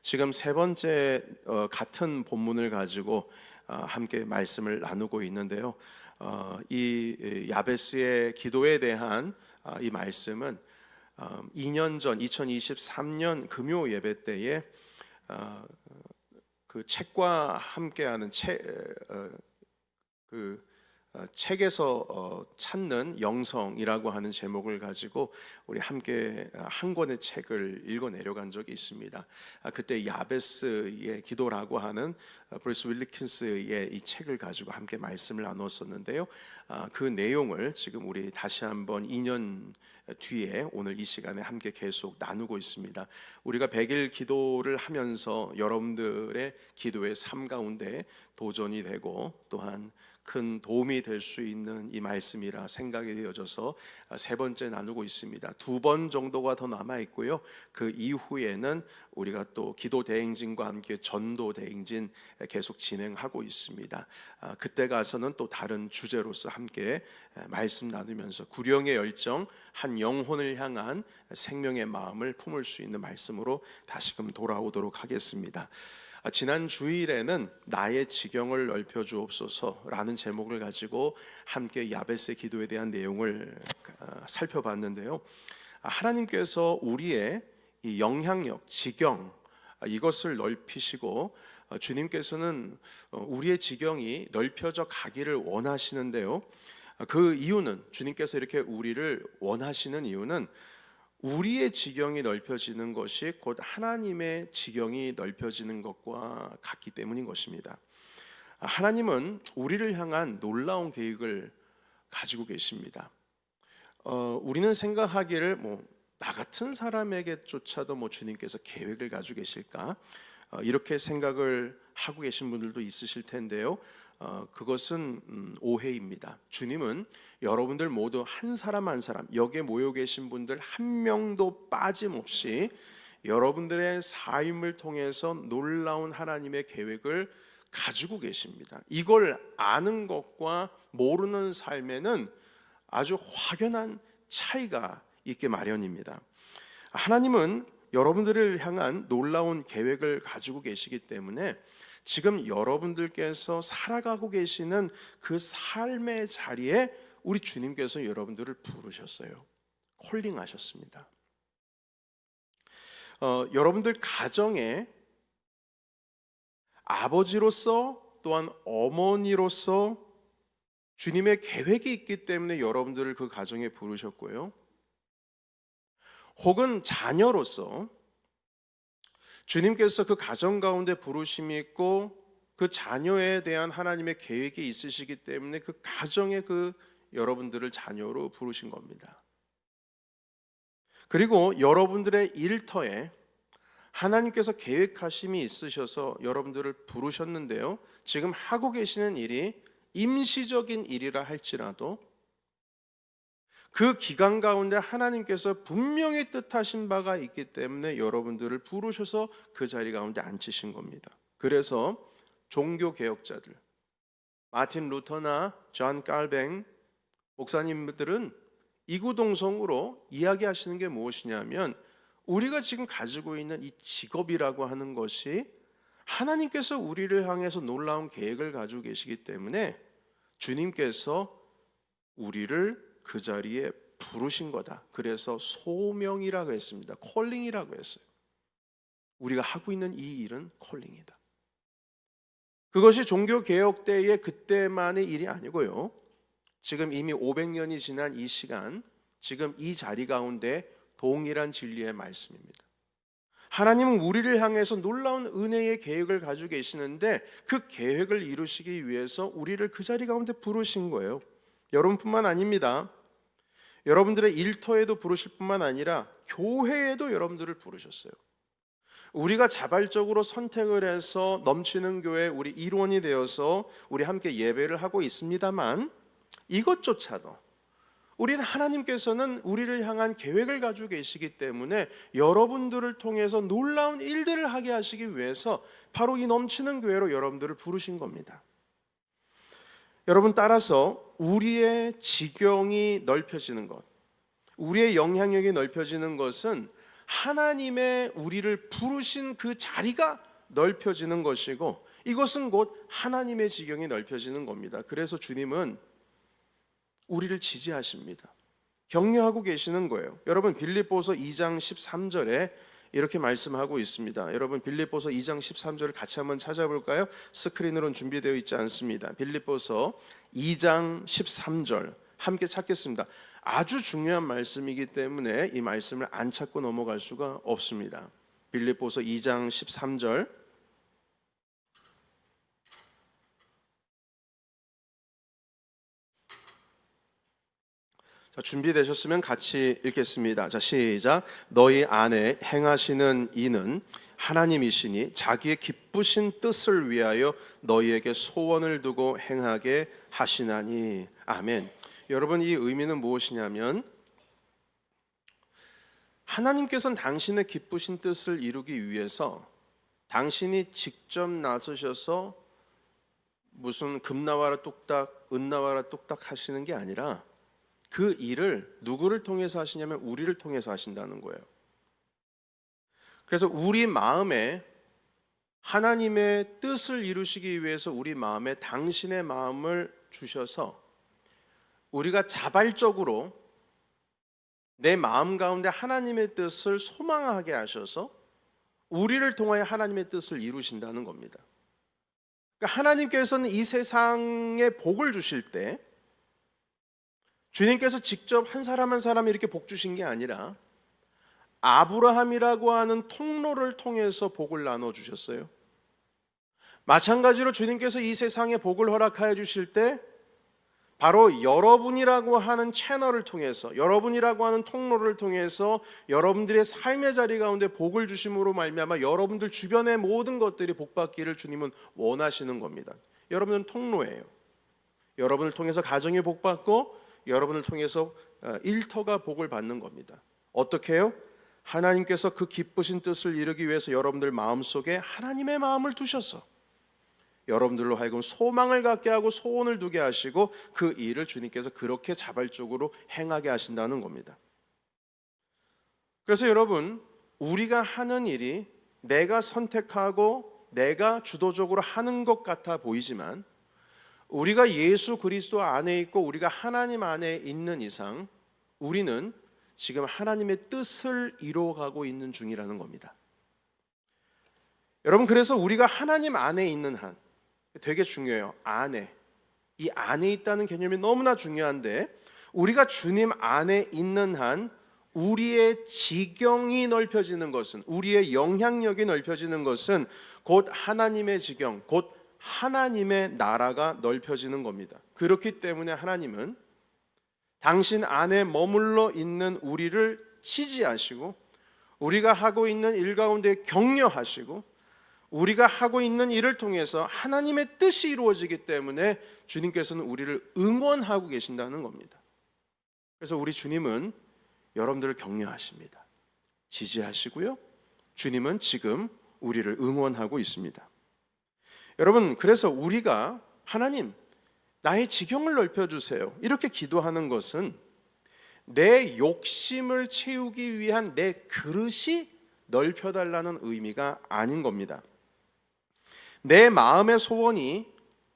지금 세 번째 같은 본문을 가지고 함께 말씀을 나누고 있는데요. 이 야베스의 기도에 대한 이 말씀은 2년 전 2023년 금요 예배 때에 그 책과 함께하는 책에서 찾는 영성이라고 하는 제목을 가지고 우리 함께 한 권의 책을 읽어 내려간 적이 있습니다. 그때 야베스의 기도라고 하는 브루스 윌리킨스의 이 책을 가지고 함께 말씀을 나눴었는데요. 그 내용을 지금 우리 다시 한번 2년 뒤에 오늘 이 시간에 함께 계속 나누고 있습니다. 우리가 100일 기도를 하면서 여러분들의 기도의 삶 가운데 도전이 되고 또한 큰 도움이 될 수 있는 이 말씀이라 생각이 되어져서 세 번째 나누고 있습니다. 2번 정도가 더 남아 있고요. 그 이후에는 우리가 또 기도 대행진과 함께 전도 대행진 계속 진행하고 있습니다. 그때 가서는 또 다른 주제로서 함께 말씀 나누면서 구령의 열정, 한 영혼을 향한 생명의 마음을 품을 수 있는 말씀으로 다시금 돌아오도록 하겠습니다. 지난 주일에는 나의 지경을 넓혀 주옵소서라는 제목을 가지고 함께 야베스의 기도에 대한 내용을 살펴봤는데요. 하나님께서 우리의 이 영향력, 지경 이것을 넓히시고 주님께서는 우리의 지경이 넓혀져 가기를 원하시는데요. 그 이유는 주님께서 이렇게 우리를 원하시는 이유는 우리의 지경이 넓혀지는 것이 곧 하나님의 지경이 넓혀지는 것과 같기 때문인 것입니다. 하나님은 우리를 향한 놀라운 계획을 가지고 계십니다. 우리는 생각하기를 나 같은 사람에게조차도 주님께서 계획을 가지고 계실까? 이렇게 생각을 하고 계신 분들도 있으실 텐데요. 그것은 오해입니다. 주님은 여러분들 모두 한 사람 한 사람, 여기에 모여 계신 분들 한 명도 빠짐없이 여러분들의 삶을 통해서 놀라운 하나님의 계획을 가지고 계십니다. 이걸 아는 것과 모르는 삶에는 아주 확연한 차이가 있게 마련입니다. 하나님은 여러분들을 향한 놀라운 계획을 가지고 계시기 때문에 지금 여러분들께서 살아가고 계시는 그 삶의 자리에 우리 주님께서 여러분들을 부르셨어요. 콜링하셨습니다. 여러분들 가정에 아버지로서 또한 어머니로서 주님의 계획이 있기 때문에 여러분들을 그 가정에 부르셨고요. 혹은 자녀로서 주님께서 그 가정 가운데 부르심이 있고 그 자녀에 대한 하나님의 계획이 있으시기 때문에 그 가정에 그 여러분들을 자녀로 부르신 겁니다. 그리고 여러분들의 일터에 하나님께서 계획하심이 있으셔서 여러분들을 부르셨는데요. 지금 하고 계시는 일이 임시적인 일이라 할지라도 그 기간 가운데 하나님께서 분명히 뜻하신 바가 있기 때문에 여러분들을 부르셔서 그 자리 가운데 앉히신 겁니다. 그래서 종교개혁자들 마틴 루터나 존 칼뱅 목사님들은 이구동성으로 이야기하시는 게 무엇이냐면 우리가 지금 가지고 있는 이 직업이라고 하는 것이 하나님께서 우리를 향해서 놀라운 계획을 가지고 계시기 때문에 주님께서 우리를 그 자리에 부르신 거다. 그래서 소명이라고 했습니다. 콜링이라고 했어요. 우리가 하고 있는 이 일은 콜링이다. 그것이 종교개혁 때의 그때만의 일이 아니고요. 지금 이미 500년이 지난 이 시간, 지금 이 자리 가운데 동일한 진리의 말씀입니다. 하나님은 우리를 향해서 놀라운 은혜의 계획을 가지고 계시는데 그 계획을 이루시기 위해서 우리를 그 자리 가운데 부르신 거예요. 여러분뿐만 아닙니다. 여러분들의 일터에도 부르실 뿐만 아니라 교회에도 여러분들을 부르셨어요. 우리가 자발적으로 선택을 해서 넘치는 교회 우리 일원이 되어서 우리 함께 예배를 하고 있습니다만 이것조차도 우리는 하나님께서는 우리를 향한 계획을 가지고 계시기 때문에 여러분들을 통해서 놀라운 일들을 하게 하시기 위해서 바로 이 넘치는 교회로 여러분들을 부르신 겁니다. 여러분, 따라서 우리의 지경이 넓혀지는 것, 우리의 영향력이 넓혀지는 것은 하나님의 우리를 부르신 그 자리가 넓혀지는 것이고, 이것은 곧 하나님의 지경이 넓혀지는 겁니다. 그래서 주님은 우리를 지지하십니다. 격려하고 계시는 거예요. 여러분, 빌립보서 2장 13절에 이렇게 말씀하고 있습니다. 여러분, 빌립보서 2장 13절을 같이 한번 찾아볼까요? 스크린으로는 준비되어 있지 않습니다. 빌립보서 2장 13절 함께 찾겠습니다. 아주 중요한 말씀이기 때문에 이 말씀을 안 찾고 넘어갈 수가 없습니다. 빌립보서 2장 13절, 자, 준비되셨으면 같이 읽겠습니다. 자, 시작. 너희 안에 행하시는 이는 하나님이시니 자기의 기쁘신 뜻을 위하여 너희에게 소원을 두고 행하게 하시나니. 아멘. 여러분, 이 의미는 무엇이냐면, 하나님께서는 당신의 기쁘신 뜻을 이루기 위해서 당신이 직접 나서셔서 무슨 금 나와라 뚝딱, 은 나와라 뚝딱 하시는 게 아니라 그 일을 누구를 통해서 하시냐면 우리를 통해서 하신다는 거예요. 그래서 우리 마음에 하나님의 뜻을 이루시기 위해서 우리 마음에 당신의 마음을 주셔서 우리가 자발적으로 내 마음 가운데 하나님의 뜻을 소망하게 하셔서 우리를 통하여 하나님의 뜻을 이루신다는 겁니다. 그러니까 하나님께서는 이 세상에 복을 주실 때 주님께서 직접 한 사람 한 사람 이렇게 복 주신 게 아니라 아브라함이라고 하는 통로를 통해서 복을 나눠 주셨어요. 마찬가지로 주님께서 이 세상에 복을 허락하여 주실 때 바로 여러분이라고 하는 채널을 통해서, 여러분이라고 하는 통로를 통해서 여러분들의 삶의 자리 가운데 복을 주심으로 말미암아 여러분들 주변의 모든 것들이 복받기를 주님은 원하시는 겁니다. 여러분은 통로예요. 여러분을 통해서 가정이 복받고 여러분을 통해서 일터가 복을 받는 겁니다. 어떻게 해요? 하나님께서 그 기쁘신 뜻을 이루기 위해서 여러분들 마음속에 하나님의 마음을 두셔서 여러분들로 하여금 소망을 갖게 하고 소원을 두게 하시고 그 일을 주님께서 그렇게 자발적으로 행하게 하신다는 겁니다. 그래서 여러분, 우리가 하는 일이 내가 선택하고 내가 주도적으로 하는 것 같아 보이지만 우리가 예수 그리스도 안에 있고 우리가 하나님 안에 있는 이상 우리는 지금 하나님의 뜻을 이루어가고 있는 중이라는 겁니다. 여러분, 그래서 우리가 하나님 안에 있는 한 되게 중요해요. 안에, 이 안에 있다는 개념이 너무나 중요한데 우리가 주님 안에 있는 한 우리의 지경이 넓혀지는 것은, 우리의 영향력이 넓혀지는 것은 곧 하나님의 지경, 곧 하나님의 나라가 넓혀지는 겁니다. 그렇기 때문에 하나님은 당신 안에 머물러 있는 우리를 지지하시고 우리가 하고 있는 일 가운데 격려하시고 우리가 하고 있는 일을 통해서 하나님의 뜻이 이루어지기 때문에 주님께서는 우리를 응원하고 계신다는 겁니다. 그래서 우리 주님은 여러분들을 격려하십니다. 지지하시고요. 주님은 지금 우리를 응원하고 있습니다. 여러분, 그래서 우리가 하나님, 나의 지경을 넓혀주세요 이렇게 기도하는 것은 내 욕심을 채우기 위한 내 그릇이 넓혀달라는 의미가 아닌 겁니다. 내 마음의 소원이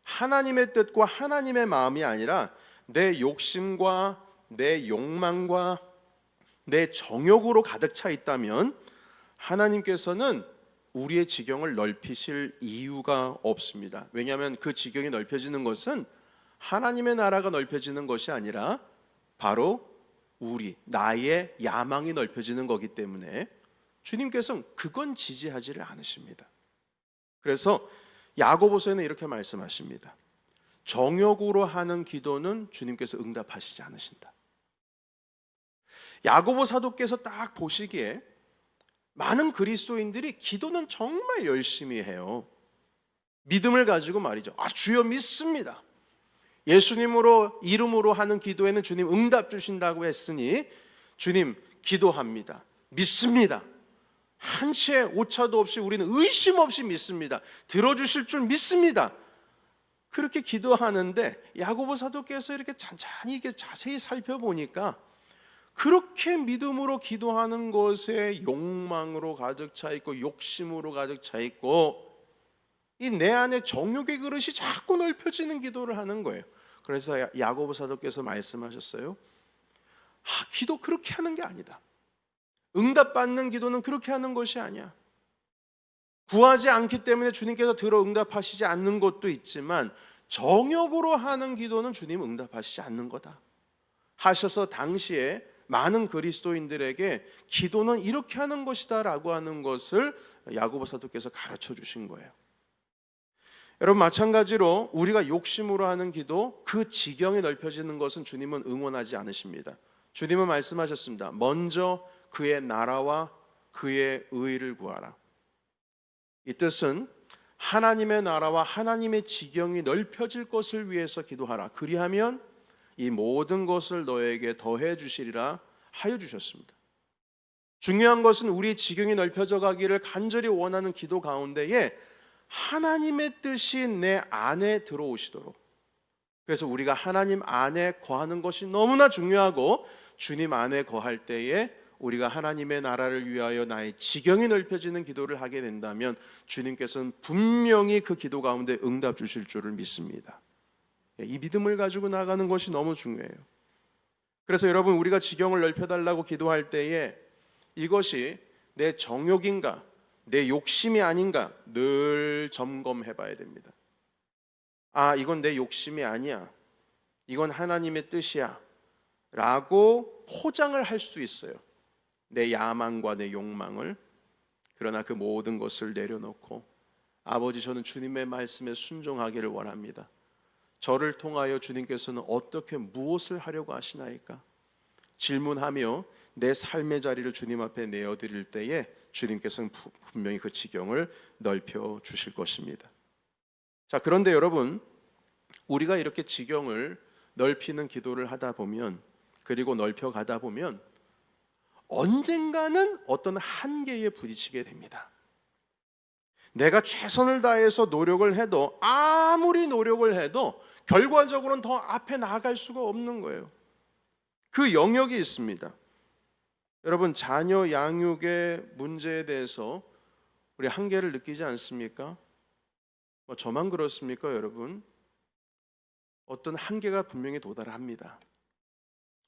하나님의 뜻과 하나님의 마음이 아니라 내 욕심과 내 욕망과 내 정욕으로 가득 차 있다면 하나님께서는 우리의 지경을 넓히실 이유가 없습니다. 왜냐하면 그 지경이 넓혀지는 것은 하나님의 나라가 넓혀지는 것이 아니라 바로 나의 야망이 넓혀지는 거기 때문에 주님께서는 그건 지지하지를 않으십니다. 그래서 야고보서에는 이렇게 말씀하십니다. 정욕으로 하는 기도는 주님께서 응답하시지 않으신다. 야고보 사도께서 딱 보시기에 많은 그리스도인들이 기도는 정말 열심히 해요. 믿음을 가지고 말이죠. 주여 믿습니다. 예수님으로 이름으로 하는 기도에는 주님 응답 주신다고 했으니 주님 기도합니다. 믿습니다. 한 채 오차도 없이 우리는 의심 없이 믿습니다. 들어주실 줄 믿습니다. 그렇게 기도하는데 야고보 사도께서 이렇게 잔잔히 이렇게 자세히 살펴보니까 그렇게 믿음으로 기도하는 것에 욕망으로 가득 차 있고 욕심으로 가득 차 있고 이 내 안에 정욕의 그릇이 자꾸 넓혀지는 기도를 하는 거예요. 그래서 야고보 사도께서 말씀하셨어요. 기도 그렇게 하는 게 아니다. 응답받는 기도는 그렇게 하는 것이 아니야. 구하지 않기 때문에 주님께서 들어 응답하시지 않는 것도 있지만 정욕으로 하는 기도는 주님 응답하시지 않는 거다 하셔서 당시에 많은 그리스도인들에게 기도는 이렇게 하는 것이다 라고 하는 것을 야고보 사도께서 가르쳐 주신 거예요. 여러분, 마찬가지로 우리가 욕심으로 하는 기도, 그 지경이 넓혀지는 것은 주님은 응원하지 않으십니다. 주님은 말씀하셨습니다. 먼저 그의 나라와 그의 의를 구하라. 이 뜻은 하나님의 나라와 하나님의 지경이 넓혀질 것을 위해서 기도하라. 그리하면 이 모든 것을 너에게 더해 주시리라 하여 주셨습니다. 중요한 것은 우리의 지경이 넓혀져 가기를 간절히 원하는 기도 가운데에 하나님의 뜻이 내 안에 들어오시도록, 그래서 우리가 하나님 안에 거하는 것이 너무나 중요하고 주님 안에 거할 때에 우리가 하나님의 나라를 위하여 나의 지경이 넓혀지는 기도를 하게 된다면 주님께서는 분명히 그 기도 가운데 응답 주실 줄을 믿습니다. 이 믿음을 가지고 나가는 것이 너무 중요해요. 그래서 여러분, 우리가 지경을 넓혀달라고 기도할 때에 이것이 내 정욕인가 내 욕심이 아닌가 늘 점검해 봐야 됩니다. 이건 내 욕심이 아니야, 이건 하나님의 뜻이야 라고 포장을 할 수 있어요, 내 야망과 내 욕망을. 그러나 그 모든 것을 내려놓고 아버지, 저는 주님의 말씀에 순종하기를 원합니다. 저를 통하여 주님께서는 어떻게 무엇을 하려고 하시나이까 질문하며 내 삶의 자리를 주님 앞에 내어드릴 때에 주님께서는 분명히 그 지경을 넓혀 주실 것입니다. 자, 그런데 여러분, 우리가 이렇게 지경을 넓히는 기도를 하다 보면, 그리고 넓혀 가다 보면 언젠가는 어떤 한계에 부딪히게 됩니다. 내가 최선을 다해서 노력을 해도, 아무리 노력을 해도 결과적으로는 더 앞에 나아갈 수가 없는 거예요. 그 영역이 있습니다. 여러분, 자녀 양육의 문제에 대해서 우리 한계를 느끼지 않습니까? 저만 그렇습니까, 여러분? 어떤 한계가 분명히 도달합니다.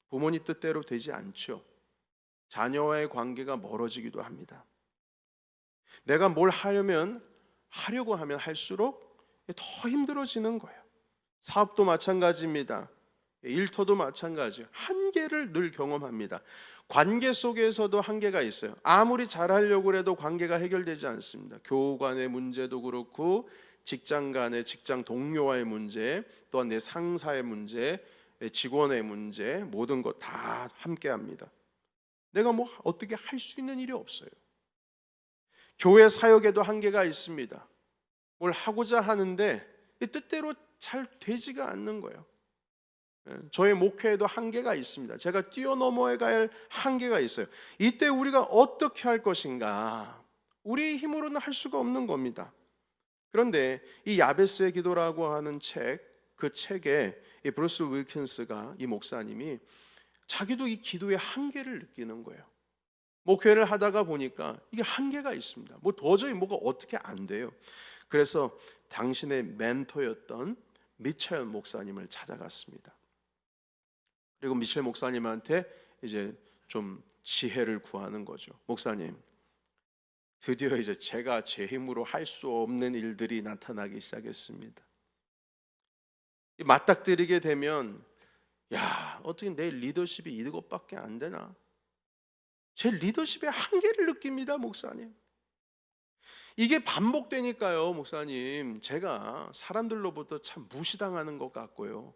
부모님 뜻대로 되지 않죠. 자녀와의 관계가 멀어지기도 합니다. 내가 뭘 하려고 하면 할수록 더 힘들어지는 거예요. 사업도 마찬가지입니다. 일터도 마찬가지예요. 한계를 늘 경험합니다. 관계 속에서도 한계가 있어요. 아무리 잘하려고 해도 관계가 해결되지 않습니다. 교우 간의 문제도 그렇고, 직장 간의, 직장 동료와의 문제, 또한 내 상사의 문제, 직원의 문제, 모든 것 다 함께합니다. 내가 어떻게 할 수 있는 일이 없어요. 교회 사역에도 한계가 있습니다. 뭘 하고자 하는데 뜻대로 잘 되지가 않는 거예요. 저의 목회에도 한계가 있습니다. 제가 뛰어넘어야 할 한계가 있어요. 이때 우리가 어떻게 할 것인가? 우리의 힘으로는 할 수가 없는 겁니다. 그런데 이 야베스의 기도라고 하는 그 책에 이 브루스 윌킨스가, 이 목사님이 자기도 이 기도의 한계를 느끼는 거예요. 목회를 하다가 보니까 이게 한계가 있습니다. 도저히 뭐가 어떻게 안 돼요. 그래서 당신의 멘토였던 미첼 목사님을 찾아갔습니다. 그리고 미첼 목사님한테 이제 좀 지혜를 구하는 거죠. 목사님, 드디어 이제 제가 제 힘으로 할 수 없는 일들이 나타나기 시작했습니다. 맞닥뜨리게 되면, 어떻게 내 리더십이 이것밖에 안 되나? 제 리더십의 한계를 느낍니다, 목사님. 이게 반복되니까요, 목사님, 제가 사람들로부터 참 무시당하는 것 같고요.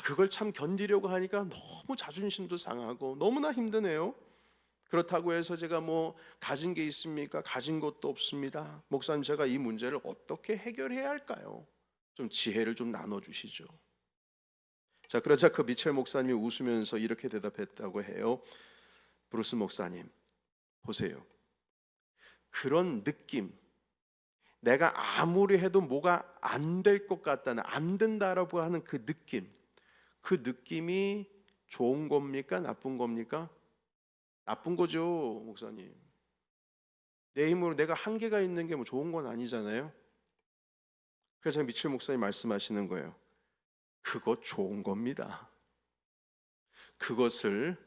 그걸 참 견디려고 하니까 너무 자존심도 상하고 너무나 힘드네요. 그렇다고 해서 제가 가진 게 있습니까? 가진 것도 없습니다. 목사님, 제가 이 문제를 어떻게 해결해야 할까요? 좀 지혜를 좀 나눠주시죠. 자, 그러자 그 미첼 목사님이 웃으면서 이렇게 대답했다고 해요. 브루스 목사님, 보세요. 그런 느낌, 내가 아무리 해도 뭐가 안 될 것 같다는, 안 된다라고 하는 그 느낌이 좋은 겁니까? 나쁜 겁니까? 나쁜 거죠, 목사님. 내 힘으로 내가 한계가 있는 게 뭐 좋은 건 아니잖아요. 그래서 미첼 목사님 말씀하시는 거예요. 그거 좋은 겁니다. 그것을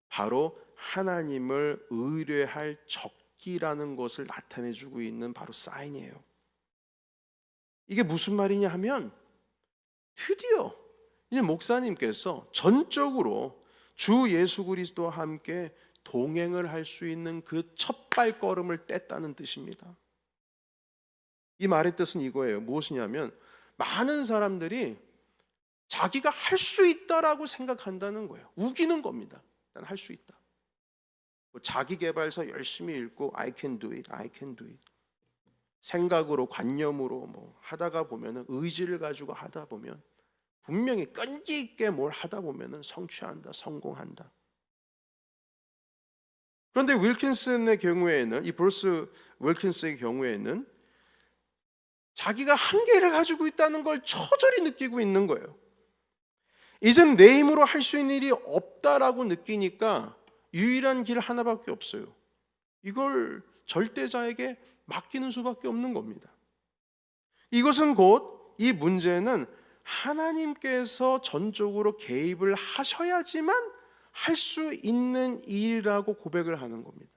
바로 하나님을 의뢰할 적기라는 것을 나타내주고 있는 바로 사인이에요. 이게 무슨 말이냐 하면 드디어 이제 목사님께서 전적으로 주 예수 그리스도와 함께 동행을 할 수 있는 그 첫 발걸음을 뗐다는 뜻입니다. 이 말의 뜻은 이거예요. 무엇이냐면 많은 사람들이 자기가 할 수 있다라고 생각한다는 거예요. 우기는 겁니다. 난 할 수 있다. 자기 개발서 열심히 읽고 I can do it, I can do it. 생각으로 관념으로 뭐 하다가 보면은 의지를 가지고 하다 보면 분명히 끈기 있게 뭘 하다 보면은 성취한다, 성공한다. 그런데 윌킨슨의 경우에는 이 브루스 윌킨스의 경우에는 자기가 한계를 가지고 있다는 걸 처절히 느끼고 있는 거예요. 이젠 내 힘으로 할 수 있는 일이 없다라고 느끼니까 유일한 길 하나밖에 없어요. 이걸 절대자에게 맡기는 수밖에 없는 겁니다. 이것은 곧 이 문제는 하나님께서 전적으로 개입을 하셔야지만 할 수 있는 일이라고 고백을 하는 겁니다.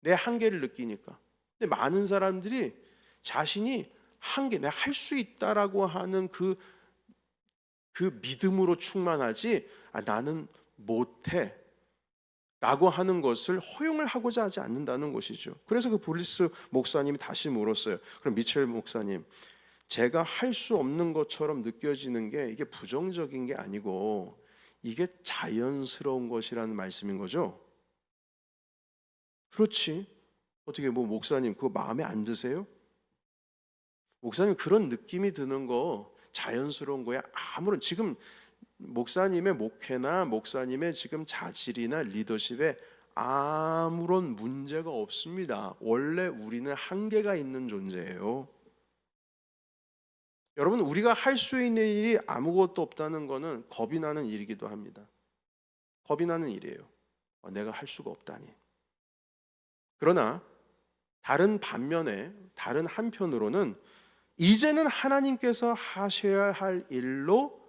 내 한계를 느끼니까. 근데 많은 사람들이 자신이 한계, 내가 할 수 있다라고 하는 그 믿음으로 충만하지 나는 못해 라고 하는 것을 허용을 하고자 하지 않는다는 것이죠. 그래서 그 브루스 목사님이 다시 물었어요. 그럼 미첼 목사님, 제가 할 수 없는 것처럼 느껴지는 게 이게 부정적인 게 아니고 이게 자연스러운 것이라는 말씀인 거죠? 그렇지. 어떻게 뭐 목사님 그거 마음에 안 드세요? 목사님 그런 느낌이 드는 거 자연스러운 거야. 아무런 지금 목사님의 목회나 목사님의 지금 자질이나 리더십에 아무런 문제가 없습니다. 원래 우리는 한계가 있는 존재예요. 여러분, 우리가 할 수 있는 일이 아무것도 없다는 것은 겁이 나는 일이기도 합니다. 겁이 나는 일이에요. 내가 할 수가 없다니. 그러나 다른 반면에, 다른 한편으로는 이제는 하나님께서 하셔야 할 일로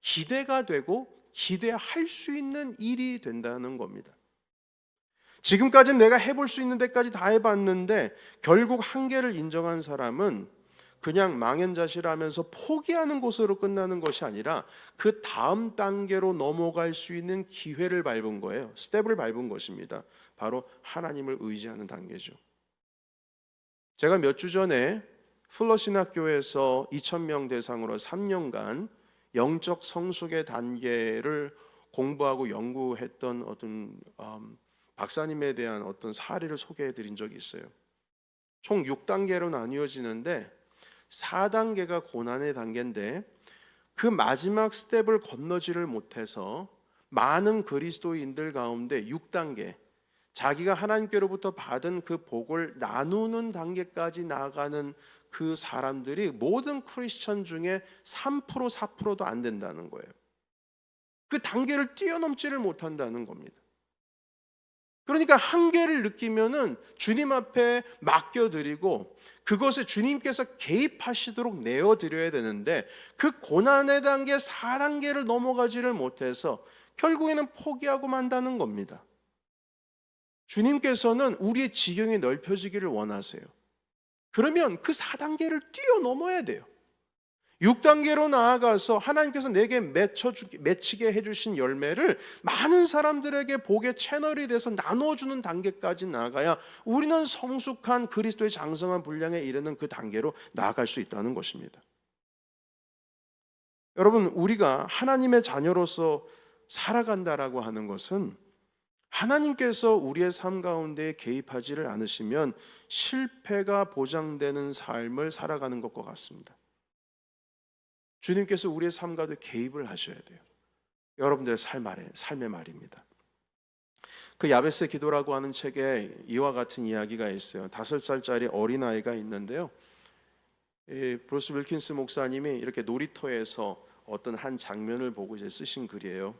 기대가 되고 기대할 수 있는 일이 된다는 겁니다. 지금까지는 내가 해볼 수 있는 데까지 다 해봤는데 결국 한계를 인정한 사람은 그냥 망연자실하면서 포기하는 것으로 끝나는 것이 아니라 그 다음 단계로 넘어갈 수 있는 기회를 밟은 거예요. 스텝을 밟은 것입니다. 바로 하나님을 의지하는 단계죠. 제가 몇 주 전에 플러신학교에서 2,000명 대상으로 3년간 영적 성숙의 단계를 공부하고 연구했던 어떤 박사님에 대한 어떤 사례를 소개해 드린 적이 있어요. 총 6단계로 나뉘어지는데 4단계가 고난의 단계인데 그 마지막 스텝을 건너지를 못해서 많은 그리스도인들 가운데 6단계, 자기가 하나님께로부터 받은 그 복을 나누는 단계까지 나아가는 그 사람들이 모든 크리스천 중에 3%, 4%도 안 된다는 거예요. 그 단계를 뛰어넘지를 못한다는 겁니다. 그러니까 한계를 느끼면은 주님 앞에 맡겨드리고 그것에 주님께서 개입하시도록 내어드려야 되는데 그 고난의 단계 4단계를 넘어가지를 못해서 결국에는 포기하고 만다는 겁니다. 주님께서는 우리의 지경이 넓혀지기를 원하세요. 그러면 그 4단계를 뛰어넘어야 돼요. 6단계로 나아가서 하나님께서 내게 맺히게 해주신 열매를 많은 사람들에게 복의 채널이 돼서 나눠주는 단계까지 나아가야 우리는 성숙한 그리스도의 장성한 분량에 이르는 그 단계로 나아갈 수 있다는 것입니다. 여러분, 우리가 하나님의 자녀로서 살아간다라고 하는 것은 하나님께서 우리의 삶 가운데 개입하지를 않으시면 실패가 보장되는 삶을 살아가는 것과 같습니다. 주님께서 우리의 삶 가운데 개입을 하셔야 돼요. 여러분들의 삶의 말입니다. 그 야베스의 기도라고 하는 책에 이와 같은 이야기가 있어요. 5살짜리 어린아이가 있는데요. 브루스 윌킨스 목사님이 이렇게 놀이터에서 어떤 한 장면을 보고 이제 쓰신 글이에요.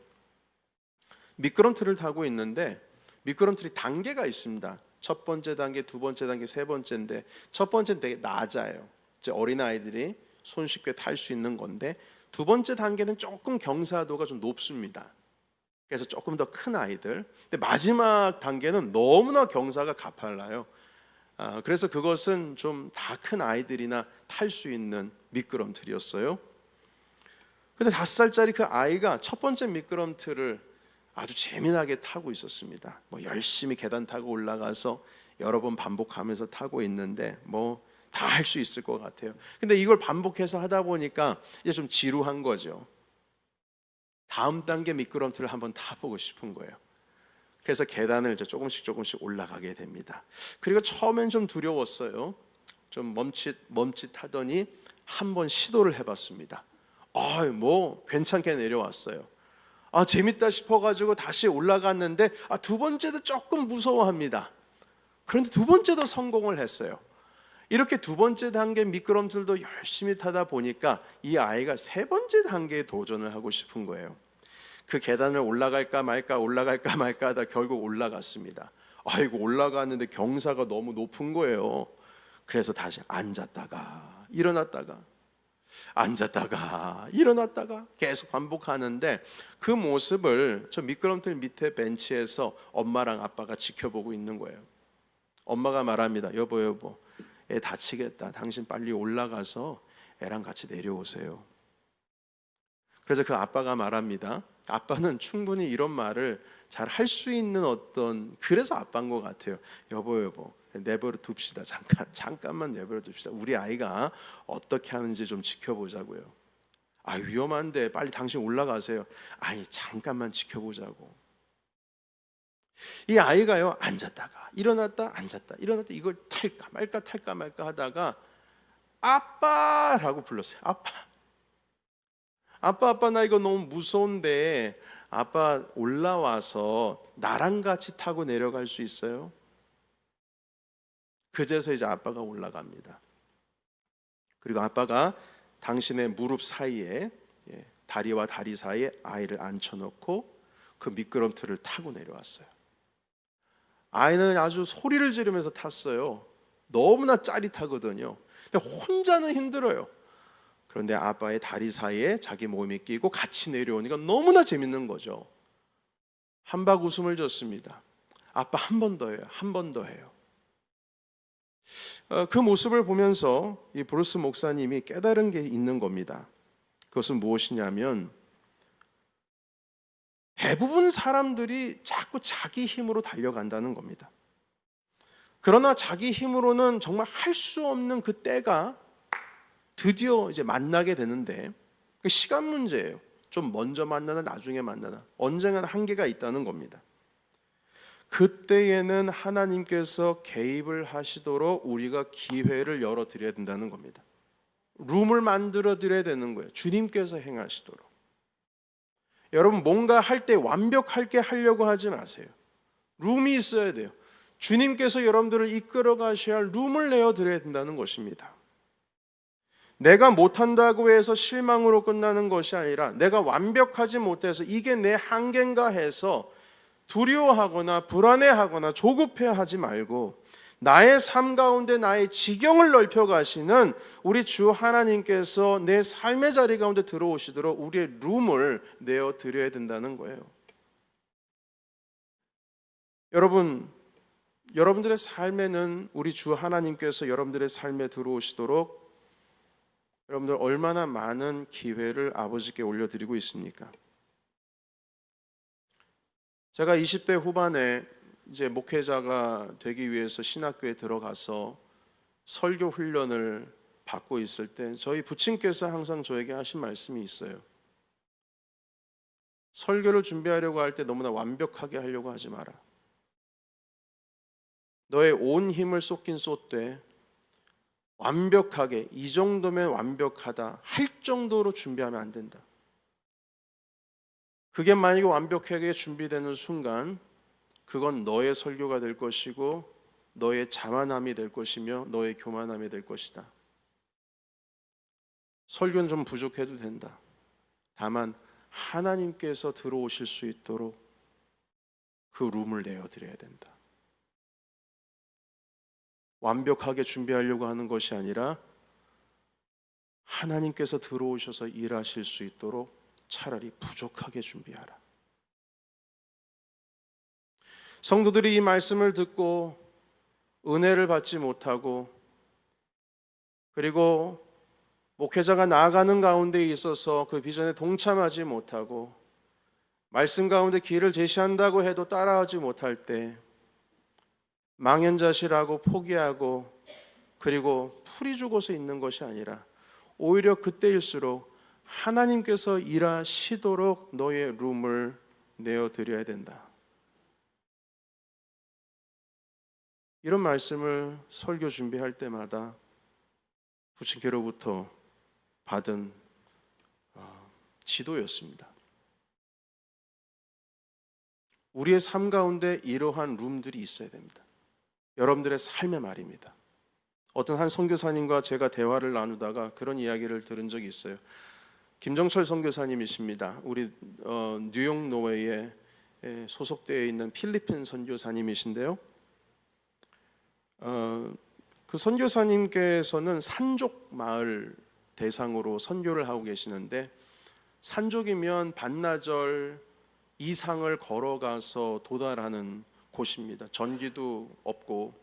미끄럼틀을 타고 있는데 미끄럼틀이 단계가 있습니다. 첫 번째 단계, 두 번째 단계, 세 번째인데 첫 번째는 되게 낮아요. 이제 어린아이들이 손쉽게 탈 수 있는 건데 두 번째 단계는 조금 경사도가 좀 높습니다. 그래서 조금 더 큰 아이들. 근데 마지막 단계는 너무나 경사가 가팔라요. 그래서 그것은 좀 다 큰 아이들이나 탈 수 있는 미끄럼틀이었어요. 근데 5살짜리 그 아이가 첫 번째 미끄럼틀을 아주 재미나게 타고 있었습니다. 뭐 열심히 계단 타고 올라가서 여러 번 반복하면서 타고 있는데 뭐 다 할 수 있을 것 같아요. 근데 이걸 반복해서 하다 보니까 이제 좀 지루한 거죠. 다음 단계 미끄럼틀을 한번 타보고 싶은 거예요. 그래서 계단을 이제 조금씩 올라가게 됩니다. 그리고 처음엔 좀 두려웠어요. 좀 멈칫하더니 한번 시도를 해봤습니다. 뭐 괜찮게 내려왔어요. 재밌다 싶어가지고 다시 올라갔는데 두 번째도 조금 무서워합니다. 그런데 두 번째도 성공을 했어요. 이렇게 두 번째 단계 미끄럼틀도 열심히 타다 보니까 이 아이가 세 번째 단계에 도전을 하고 싶은 거예요. 그 계단을 올라갈까 말까 하다 결국 올라갔습니다. 아이고 올라갔는데 경사가 너무 높은 거예요. 그래서 다시 앉았다가 일어났다가 계속 반복하는데 그 모습을 저 미끄럼틀 밑에 벤치에서 엄마랑 아빠가 지켜보고 있는 거예요. 엄마가 말합니다. 여보 애 다치겠다. 당신 빨리 올라가서 애랑 같이 내려오세요. 그래서 그 아빠가 말합니다. 아빠는 충분히 이런 말을 잘 할 수 있는 그래서 아빠인 것 같아요. 여보 내버려 둡시다. 잠깐만 내버려 둡시다. 우리 아이가 어떻게 하는지 좀 지켜보자고요. 위험한데 빨리 당신 올라가세요. 잠깐만 지켜보자고. 이 아이가요, 앉았다가 일어났다 이걸 탈까 말까 하다가 아빠라고 불렀어요. 아빠 나 이거 너무 무서운데 아빠 올라와서 나랑 같이 타고 내려갈 수 있어요? 그제서 이제 아빠가 올라갑니다. 그리고 아빠가 당신의 무릎 사이에 다리와 다리 사이에 아이를 앉혀놓고 그 미끄럼틀을 타고 내려왔어요. 아이는 아주 소리를 지르면서 탔어요. 너무나 짜릿하거든요. 근데 혼자는 힘들어요. 그런데 아빠의 다리 사이에 자기 몸이 끼고 같이 내려오니까 너무나 재밌는 거죠. 한박 웃음을 줬습니다. 아빠 한 번 더 해요. 그 모습을 보면서 이 브루스 목사님이 깨달은 게 있는 겁니다. 그것은 무엇이냐면 대부분 사람들이 자꾸 자기 힘으로 달려간다는 겁니다. 그러나 자기 힘으로는 정말 할 수 없는 그 때가 드디어 이제 만나게 되는데 시간 문제예요. 좀 먼저 만나나 나중에 만나나 언젠가는 한계가 있다는 겁니다. 그때에는 하나님께서 개입을 하시도록 우리가 기회를 열어드려야 된다는 겁니다. 룸을 만들어 드려야 되는 거예요. 주님께서 행하시도록. 여러분 뭔가 할 때 완벽하게 하려고 하지 마세요. 룸이 있어야 돼요. 주님께서 여러분들을 이끌어 가셔야 할 룸을 내어 드려야 된다는 것입니다. 내가 못한다고 해서 실망으로 끝나는 것이 아니라 내가 완벽하지 못해서 이게 내 한계인가 해서 두려워하거나 불안해하거나 조급해하지 말고 나의 삶 가운데 나의 지경을 넓혀 가시는 우리 주 하나님께서 내 삶의 자리 가운데 들어오시도록 우리의 룸을 내어 드려야 된다는 거예요. 여러분들의 삶에는 우리 주 하나님께서 여러분들의 삶에 들어오시도록 여러분들 얼마나 많은 기회를 아버지께 올려드리고 있습니까? 제가 20대 후반에 이제 목회자가 되기 위해서 신학교에 들어가서 설교 훈련을 받고 있을 때 저희 부친께서 항상 저에게 하신 말씀이 있어요. 설교를 준비하려고 할 때 너무나 완벽하게 하려고 하지 마라. 너의 온 힘을 쏟긴 쏟되 완벽하게 이 정도면 완벽하다 할 정도로 준비하면 안 된다. 그게 만약에 완벽하게 준비되는 순간 그건 너의 설교가 될 것이고 너의 자만함이 될 것이며 너의 교만함이 될 것이다. 설교는 좀 부족해도 된다. 다만 하나님께서 들어오실 수 있도록 그 룸을 내어드려야 된다. 완벽하게 준비하려고 하는 것이 아니라 하나님께서 들어오셔서 일하실 수 있도록 차라리 부족하게 준비하라. 성도들이 이 말씀을 듣고 은혜를 받지 못하고, 그리고 목회자가 나아가는 가운데 있어서 그 비전에 동참하지 못하고, 말씀 가운데 길을 제시한다고 해도 따라하지 못할 때 망연자실하고 포기하고, 그리고 풀이 죽어서 있는 것이 아니라 오히려 그때일수록 하나님께서 일하시도록 너의 룸을 내어드려야 된다. 이런 말씀을 설교 준비할 때마다 부친께로부터 받은 지도였습니다. 우리의 삶 가운데 이러한 룸들이 있어야 됩니다. 여러분들의 삶의 말입니다. 어떤 한 선교사님과 제가 대화를 나누다가 그런 이야기를 들은 적이 있어요. 김정철 선교사님이십니다. 우리 뉴욕 노웨이에 소속되어 있는 필리핀 선교사님이신데요. 그 선교사님께서는 산족 마을 대상으로 선교를 하고 계시는데, 산족이면 반나절 이상을 걸어가서 도달하는 곳입니다. 전기도 없고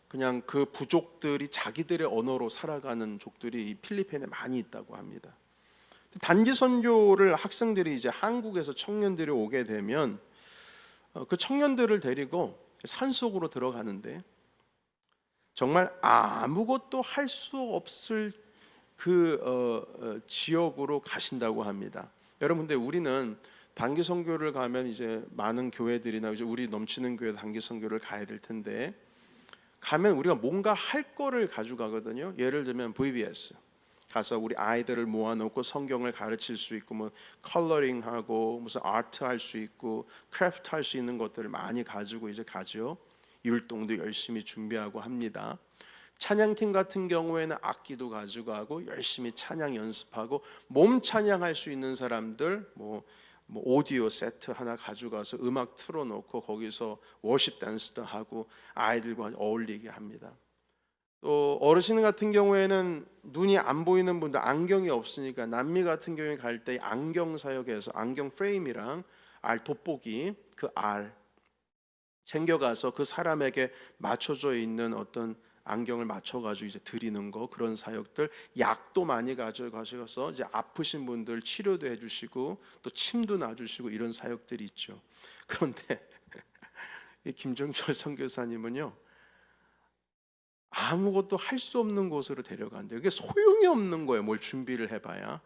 그냥 그 부족들이 자기들의 언어로 살아가는 족들이 필리핀에 많이 있다고 합니다. 단기 선교를 학생들이 이제 한국에서 청년들이 오게 되면 그 청년들을 데리고 산속으로 들어가는데 정말 아무것도 할 수 없을 그 지역으로 가신다고 합니다. 여러분, 근데 우리는 단기 선교를 가면 이제 많은 교회들이나 이제 우리 넘치는 교회 단기 선교를 가야 될 텐데, 가면 우리가 뭔가 할 거를 가져가거든요. 예를 들면 VBS 가서 우리 아이들을 모아놓고 성경을 가르칠 수 있고, 뭐 컬러링하고 무슨 아트 할 수 있고 크래프트 할 수 있는 것들을 많이 가지고 이제 가죠. 율동도 열심히 준비하고 합니다. 찬양팀 같은 경우에는 악기도 가져가고 열심히 찬양 연습하고, 몸 찬양할 수 있는 사람들 뭐 오디오 세트 하나 가져가서 음악 틀어놓고 거기서 워십 댄스도 하고 아이들과 어울리게 합니다. 또 어르신 같은 경우에는 눈이 안 보이는 분들, 안경이 없으니까 남미 같은 경우에 갈 때 안경 사역에서 안경 프레임이랑 알 돋보기, 그 알 챙겨가서 그 사람에게 맞춰져 있는 어떤 안경을 맞춰가지고 이제 드리는 거, 그런 사역들, 약도 많이 가져가셔서 이제 아프신 분들 치료도 해주시고 또 침도 놔주시고 이런 사역들이 있죠. 그런데 이 김정철 선교사님은요, 아무것도 할 수 없는 곳으로 데려간대요. 이게 소용이 없는 거예요. 뭘 준비를 해봐야.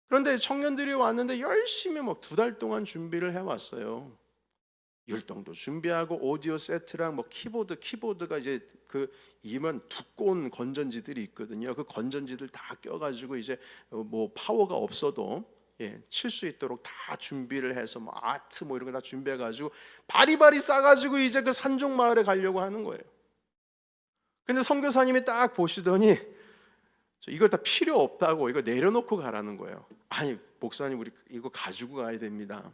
그런데 청년들이 왔는데 열심히 뭐 2달 동안 준비를 해왔어요. 율동도 준비하고 오디오 세트랑 뭐 키보드가 이제 그 이면 두꺼운 건전지들이 있거든요. 그 건전지들 다 껴가지고 이제 뭐 파워가 없어도 칠 수 있도록 다 준비를 해서 뭐 아트 뭐 이런 거 다 준비해가지고 바리바리 싸가지고 이제 그 산족 마을에 가려고 하는 거예요. 근데 선교사님이 딱 보시더니 이걸 다 필요 없다고, 이거 내려놓고 가라는 거예요. 아니 목사님, 우리 이거 가지고 가야 됩니다.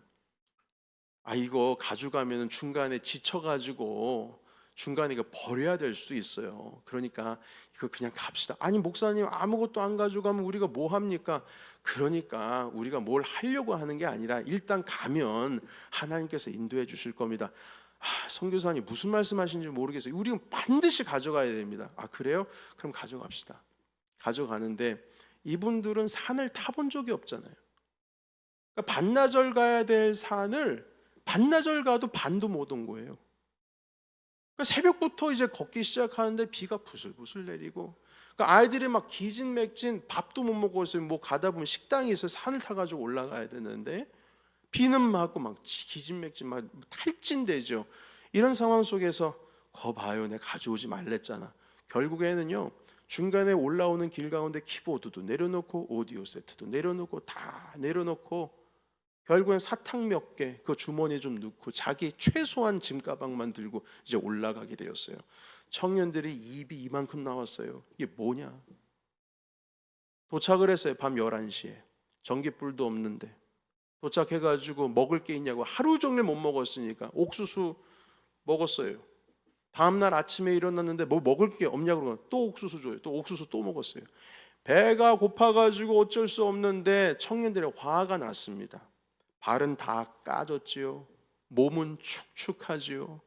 이거 가져가면 중간에 지쳐가지고 중간에 이거 버려야 될 수 있어요. 그러니까 이거 그냥 갑시다. 아니 목사님, 아무것도 안 가져가면 우리가 뭐 합니까? 그러니까 우리가 뭘 하려고 하는 게 아니라 일단 가면 하나님께서 인도해 주실 겁니다. 선교사님 무슨 말씀하시는지 모르겠어요. 우리는 반드시 가져가야 됩니다. 그래요? 그럼 가져갑시다. 가져가는데 이분들은 산을 타본 적이 없잖아요. 그러니까 반나절 가야 될 산을 반나절 가도 반도 못 온 거예요. 그러니까 새벽부터 이제 걷기 시작하는데 비가 부슬부슬 내리고, 그러니까 아이들이 막 기진맥진, 밥도 못 먹고 있어요. 뭐 가다 보면 식당이 있어서 산을 타가지고 올라가야 되는데 비는 맞고 막 기진맥진, 막 탈진되죠. 이런 상황 속에서 봐요, 내가 가져오지 말랬잖아. 결국에는요, 중간에 올라오는 길 가운데 키보드도 내려놓고 오디오 세트도 내려놓고 다 내려놓고 결국엔 사탕 몇 개 그 주머니에 좀 넣고 자기 최소한 짐가방만 들고 이제 올라가게 되었어요. 청년들이 입이 이만큼 나왔어요. 이게 뭐냐? 도착을 했어요. 밤 11시에. 전기불도 없는데. 도착해가지고 먹을 게 있냐고 하루 종일 못 먹었으니까 옥수수 먹었어요. 다음날 아침에 일어났는데 뭐 먹을 게 없냐고 그러고 또 옥수수 줘요. 또 옥수수 또 먹었어요. 배가 고파가지고 어쩔 수 없는데 청년들의 화가 났습니다. 발은 다 까졌지요. 몸은 축축하지요.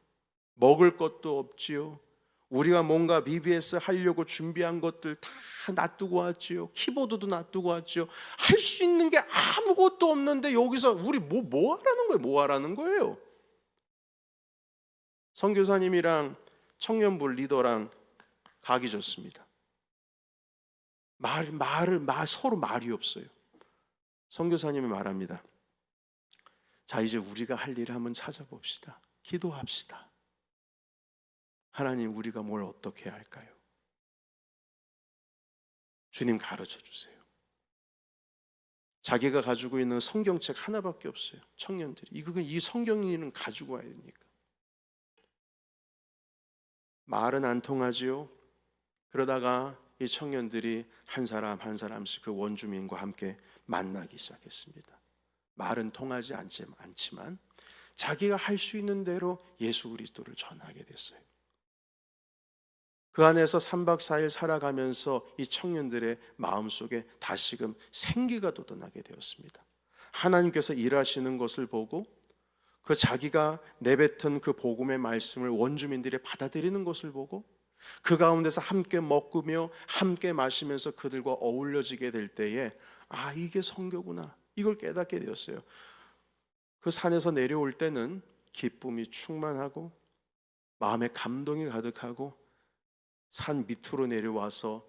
먹을 것도 없지요. 우리가 뭔가 BBS 하려고 준비한 것들 다 놔두고 왔지요. 키보드도 놔두고 왔지요. 할 수 있는 게 아무것도 없는데 여기서 우리 뭐 하라는 거예요? 뭐 하라는 거예요? 선교사님이랑 청년부 리더랑 가기 좋습니다. 서로 말이 없어요. 선교사님이 말합니다. 자, 이제 우리가 할 일을 한번 찾아봅시다. 기도합시다. 하나님, 우리가 뭘 어떻게 해야 할까요? 주님 가르쳐 주세요. 자기가 가지고 있는 성경책 하나밖에 없어요. 청년들이 이 성경이는 가지고 와야 되니까. 말은 안 통하지요. 그러다가 이 청년들이 한 사람 한 사람씩 그 원주민과 함께 만나기 시작했습니다. 말은 통하지 않지만 자기가 할 수 있는 대로 예수 그리스도를 전하게 됐어요. 그 안에서 3박 4일 살아가면서 이 청년들의 마음속에 다시금 생기가 돋아나게 되었습니다. 하나님께서 일하시는 것을 보고 그 자기가 내뱉은 그 복음의 말씀을 원주민들이 받아들이는 것을 보고 그 가운데서 함께 먹으며 함께 마시면서 그들과 어울려지게 될 때에 아, 이게 선교구나, 이걸 깨닫게 되었어요. 그 산에서 내려올 때는 기쁨이 충만하고 마음에 감동이 가득하고 산 밑으로 내려와서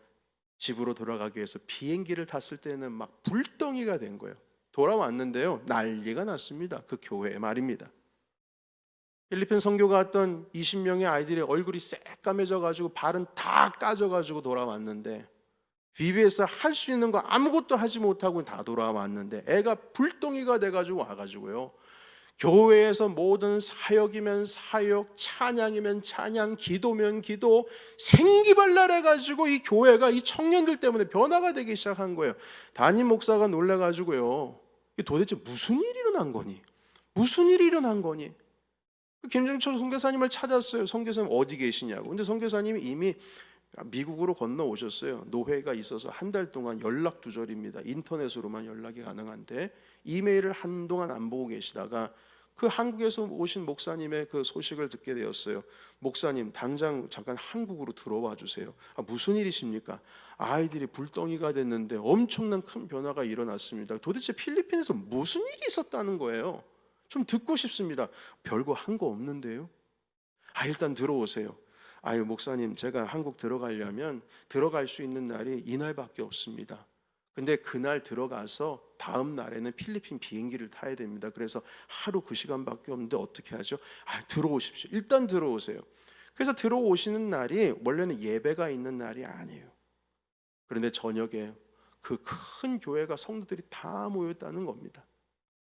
집으로 돌아가기 위해서 비행기를 탔을 때는 막 불덩이가 된 거예요. 돌아왔는데요, 난리가 났습니다. 그 교회에 말입니다. 필리핀 선교가 왔던 20명의 아이들의 얼굴이 새까매져 가지고 발은 다 까져 가지고 돌아왔는데 BBS 할 수 있는 거 아무것도 하지 못하고 다 돌아왔는데 애가 불덩이가 돼 가지고 와 가지고요, 교회에서 모든 사역이면 사역, 찬양이면 찬양, 기도면 기도, 생기발랄해 가지고 이 교회가 이 청년들 때문에 변화가 되기 시작한 거예요. 담임 목사가 놀라 가지고요, 도대체 무슨 일이 일어난 거니? 무슨 일이 일어난 거니? 김정철 선교사님을 찾았어요. 선교사님 어디 계시냐고. 근데 선교사님이 이미 미국으로 건너오셨어요. 노회가 있어서 한 달 동안 연락 두절입니다. 인터넷으로만 연락이 가능한데 이메일을 한동안 안 보고 계시다가 그 한국에서 오신 목사님의 그 소식을 듣게 되었어요. 목사님, 당장 잠깐 한국으로 들어와 주세요. 아, 무슨 일이십니까? 아이들이 불덩이가 됐는데 엄청난 큰 변화가 일어났습니다. 도대체 필리핀에서 무슨 일이 있었다는 거예요? 좀 듣고 싶습니다. 별거 한 거 없는데요. 아, 일단 들어오세요. 아유, 목사님, 제가 한국 들어가려면 들어갈 수 있는 날이 이날밖에 없습니다. 근데 그날 들어가서 다음 날에는 필리핀 비행기를 타야 됩니다. 그래서 하루 그 시간밖에 없는데 어떻게 하죠? 아, 들어오십시오. 일단 들어오세요. 그래서 들어오시는 날이 원래는 예배가 있는 날이 아니에요. 그런데 저녁에 그 큰 교회가 성도들이 다 모였다는 겁니다.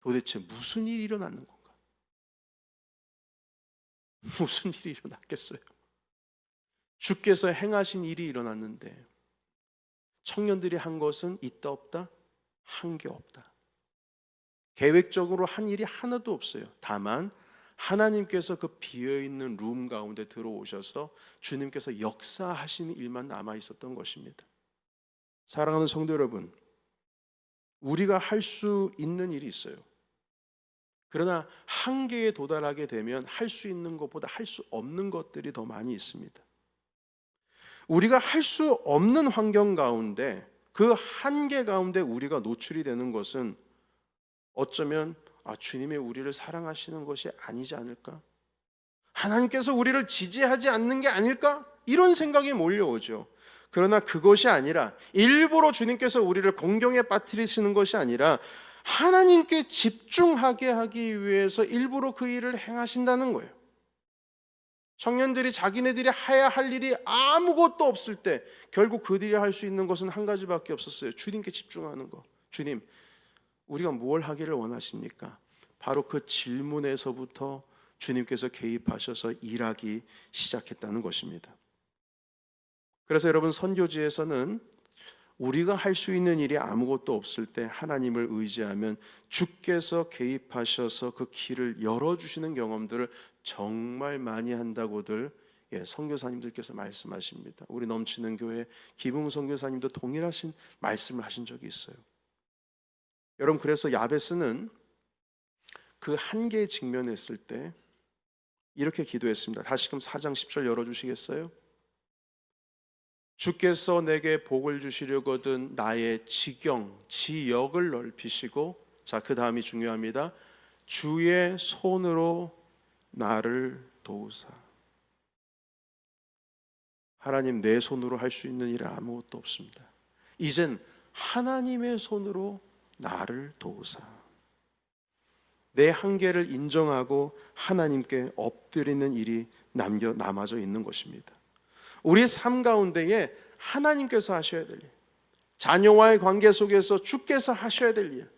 도대체 무슨 일이 일어났는 건가? 무슨 일이 일어났겠어요? 주께서 행하신 일이 일어났는데 청년들이 한 것은 있다 없다? 한 게 없다. 계획적으로 한 일이 하나도 없어요. 다만 하나님께서 그 비어있는 룸 가운데 들어오셔서 주님께서 역사하시는 일만 남아 있었던 것입니다. 사랑하는 성도 여러분, 우리가 할 수 있는 일이 있어요. 그러나 한계에 도달하게 되면 할 수 있는 것보다 할 수 없는 것들이 더 많이 있습니다. 우리가 할 수 없는 환경 가운데, 그 한계 가운데 우리가 노출이 되는 것은 어쩌면 주님이 우리를 사랑하시는 것이 아니지 않을까? 하나님께서 우리를 지지하지 않는 게 아닐까? 이런 생각이 몰려오죠. 그러나 그것이 아니라, 일부러 주님께서 우리를 공경에 빠뜨리시는 것이 아니라 하나님께 집중하게 하기 위해서 일부러 그 일을 행하신다는 거예요. 청년들이 자기네들이 해야 할 일이 아무것도 없을 때 결국 그들이 할 수 있는 것은 한 가지밖에 없었어요. 주님께 집중하는 거. 주님, 우리가 뭘 하기를 원하십니까? 바로 그 질문에서부터 주님께서 개입하셔서 일하기 시작했다는 것입니다. 그래서 여러분, 선교지에서는 우리가 할 수 있는 일이 아무것도 없을 때 하나님을 의지하면 주께서 개입하셔서 그 길을 열어주시는 경험들을 정말 많이 한다고들 선교사님들께서 말씀하십니다. 우리 넘치는 교회 기붕 선교사님도 동일하신 말씀을 하신 적이 있어요. 여러분, 그래서 야베스는 그 한계에 직면했을 때 이렇게 기도했습니다. 다시금 4장 10절 열어주시겠어요? 주께서 내게 복을 주시려거든 나의 지역을 넓히시고, 자, 그 다음이 중요합니다. 주의 손으로 나를 도우사. 하나님, 내 손으로 할 수 있는 일은 아무것도 없습니다. 이젠 하나님의 손으로 나를 도우사. 내 한계를 인정하고 하나님께 엎드리는 일이 남아져 있는 것입니다. 우리 삶 가운데에 하나님께서 하셔야 될 일, 자녀와의 관계 속에서 주께서 하셔야 될 일,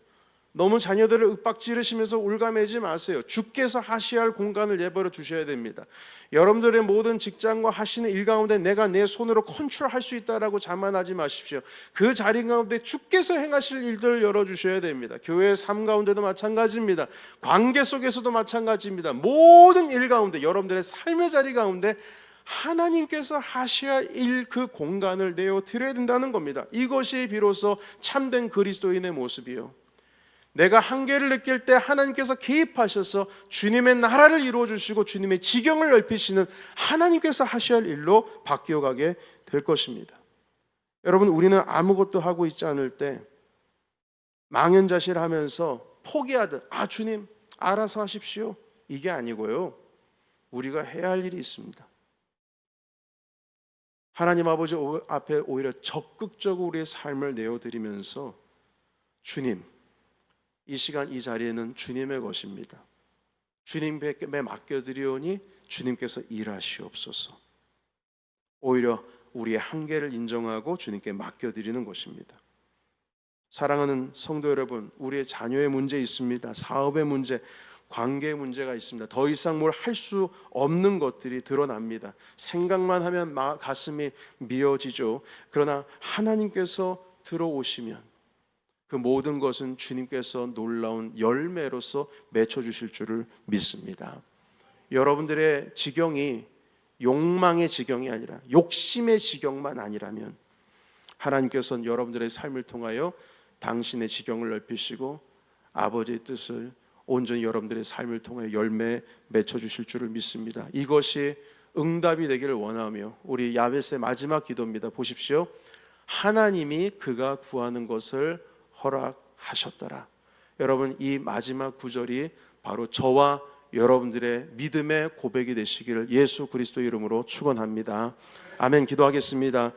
너무 자녀들을 윽박지르시면서 올가매지 마세요. 주께서 하셔야 할 공간을 내버려 주셔야 됩니다. 여러분들의 모든 직장과 하시는 일 가운데 내가 내 손으로 컨트롤할 수 있다라고 자만하지 마십시오. 그 자리 가운데 주께서 행하실 일들을 열어주셔야 됩니다. 교회의 삶 가운데도 마찬가지입니다. 관계 속에서도 마찬가지입니다. 모든 일 가운데, 여러분들의 삶의 자리 가운데 하나님께서 하셔야 할 일, 그 공간을 내어 드려야 된다는 겁니다. 이것이 비로소 참된 그리스도인의 모습이요, 내가 한계를 느낄 때 하나님께서 개입하셔서 주님의 나라를 이루어주시고 주님의 지경을 넓히시는 하나님께서 하셔야 할 일로 바뀌어가게 될 것입니다. 여러분, 우리는 아무것도 하고 있지 않을 때 망연자실하면서 포기하듯 주님 알아서 하십시오, 이게 아니고요, 우리가 해야 할 일이 있습니다. 하나님 아버지 앞에 오히려 적극적으로 우리의 삶을 내어드리면서 주님, 이 시간 이 자리에는 주님의 것입니다. 주님께 맡겨드리오니 주님께서 일하시옵소서. 오히려 우리의 한계를 인정하고 주님께 맡겨드리는 것입니다. 사랑하는 성도 여러분, 우리의 자녀의 문제 있습니다. 사업의 문제, 관계의 문제가 있습니다. 더 이상 뭘 할 수 없는 것들이 드러납니다. 생각만 하면 가슴이 미어지죠. 그러나 하나님께서 들어오시면 그 모든 것은 주님께서 놀라운 열매로서 맺혀주실 줄을 믿습니다. 여러분들의 지경이 욕망의 지경이 아니라 욕심의 지경만 아니라면 하나님께서는 여러분들의 삶을 통하여 당신의 지경을 넓히시고 아버지의 뜻을 온전히 여러분들의 삶을 통해 열매 맺혀주실 줄을 믿습니다. 이것이 응답이 되기를 원하며 우리 야베스의 마지막 기도입니다. 보십시오. 하나님이 그가 구하는 것을 허락하셨더라. 여러분, 이 마지막 구절이 바로 저와 여러분들의 믿음의 고백이 되시기를 예수 그리스도 이름으로 축원합니다. 아멘. 기도하겠습니다.